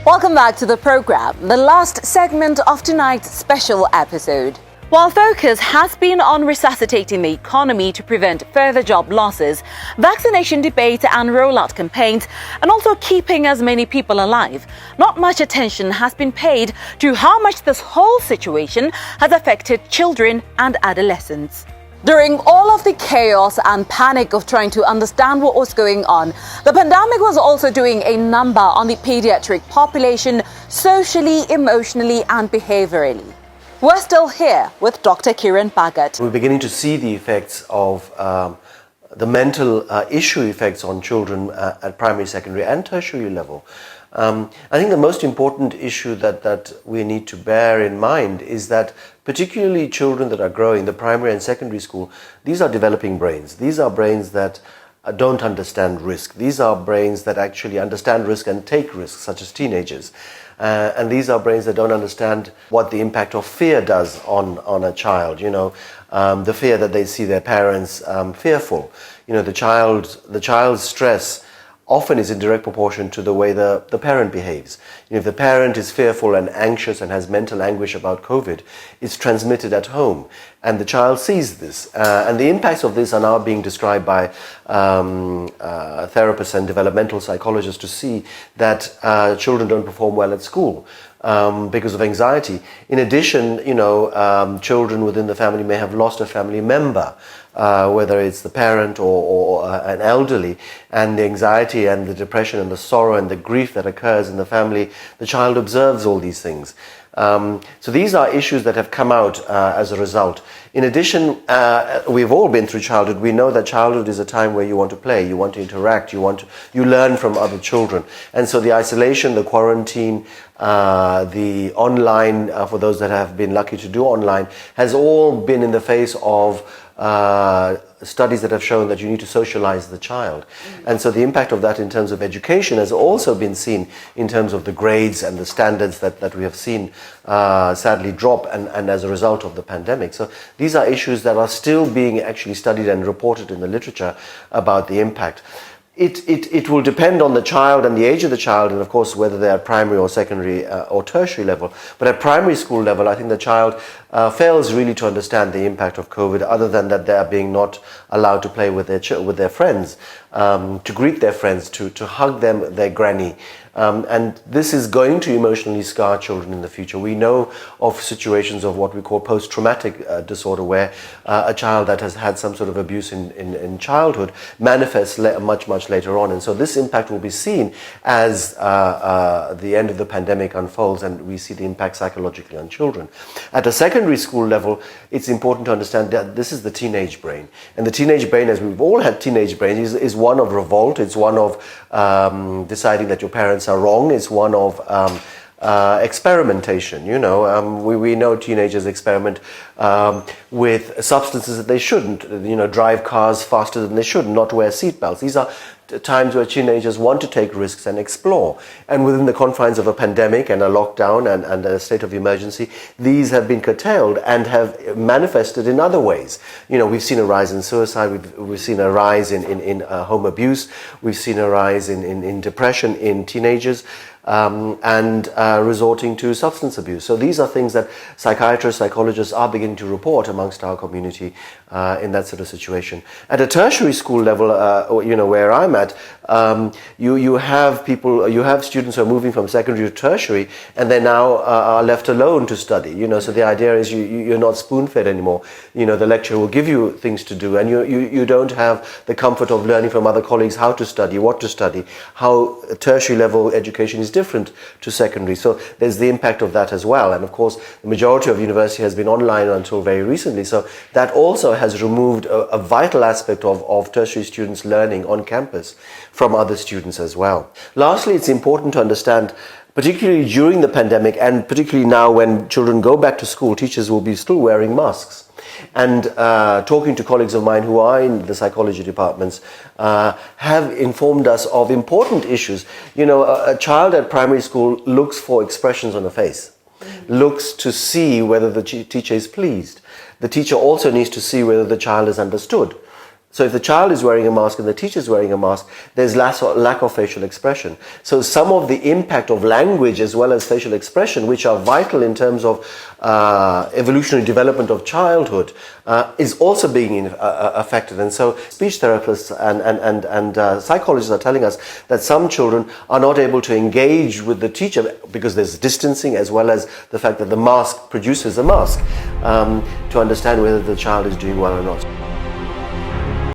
Welcome back to the program, the last segment of tonight's special episode. While focus has been on resuscitating the economy to prevent further job losses, vaccination debate and rollout campaigns, and also keeping as many people alive, not much attention has been paid to how much this whole situation has affected children and adolescents. During all of the chaos and panic of trying to understand what was going on, the pandemic was also doing a number on the pediatric population socially, emotionally, and behaviorally. We're still here with Dr. Kiran Bhagat. We're beginning to see the effects of the mental issue effects on children at primary, secondary and tertiary level. I think the most important issue that we need to bear in mind is that particularly children that are growing, the primary and secondary school, these are developing brains. These are brains that don't understand risk. These are brains that actually understand risk and take risks, such as teenagers. And these are brains that don't understand what the impact of fear does on a child. The fear that they see their parents fearful. The child's stress often is in direct proportion to the way the parent behaves. If the parent is fearful and anxious and has mental anguish about COVID, it's transmitted at home. And the child sees this. And the impacts of this are now being described by therapists and developmental psychologists to see that children don't perform well at school because of anxiety. In addition, children within the family may have lost a family member, whether it's the parent or an elderly, and the anxiety and the depression and the sorrow and the grief that occurs in the family, the child observes all these things. So these are issues that have come out as a result. In addition, we've all been through childhood. We know that childhood is a time where you want to play, you want to interact, you learn from other children. And so the isolation, the quarantine, the online, for those that have been lucky to do online, has all been in the face of studies that have shown that you need to socialize the child. And so the impact of that in terms of education has also been seen in terms of the grades and the standards that we have seen sadly drop and as a result of the pandemic. So these are issues that are still being actually studied and reported in the literature about the impact. It will depend on the child and the age of the child, and of course whether they're at primary or secondary or tertiary level. But at primary school level, I think the child fails really to understand the impact of COVID, other than that they are being not allowed to play with their friends, to greet their friends, to hug their granny. And this is going to emotionally scar children in the future. We know of situations of what we call post-traumatic disorder, where a child that has had some sort of abuse in childhood manifests much later on. And so this impact will be seen as the end of the pandemic unfolds and we see the impact psychologically on children. At a secondary school level, it's important to understand that this is the teenage brain. And the teenage brain, as we've all had teenage brains, is one of revolt. It's one of deciding that your parents are wrong. It's one of experimentation. We know teenagers experiment with substances that they shouldn't. Drive cars faster than they should, not wear seatbelts. These are times where teenagers want to take risks and explore. And within the confines of a pandemic and a lockdown and a state of emergency, these have been curtailed and have manifested in other ways. We've seen a rise in suicide, we've seen a rise in home abuse, we've seen a rise in depression in teenagers, and resorting to substance abuse. So these are things that psychiatrists, psychologists are beginning to report amongst our community in that sort of situation. At a tertiary school level, where I'm at, you have students who are moving from secondary to tertiary, and they now are left alone to study. So the idea is you're not spoon-fed anymore. The lecturer will give you things to do, and you don't have the comfort of learning from other colleagues how to study, what to study, how tertiary level education is different to secondary. So there's the impact of that as well. And of course, the majority of university has been online until very recently. So that also has removed a vital aspect of tertiary students learning on campus from other students as well. Lastly, it's important to understand, particularly during the pandemic and particularly now when children go back to school, teachers will be still wearing masks. And talking to colleagues of mine who are in the psychology departments have informed us of important issues. A child at primary school looks for expressions on the face, looks to see whether the teacher is pleased. The teacher also needs to see whether the child is understood. So if the child is wearing a mask and the teacher is wearing a mask, there's lack of facial expression. So some of the impact of language as well as facial expression, which are vital in terms of evolutionary development of childhood, is also being affected. And so speech therapists and psychologists are telling us that some children are not able to engage with the teacher because there's distancing, as well as the fact that the mask produces a mask, to understand whether the child is doing well or not.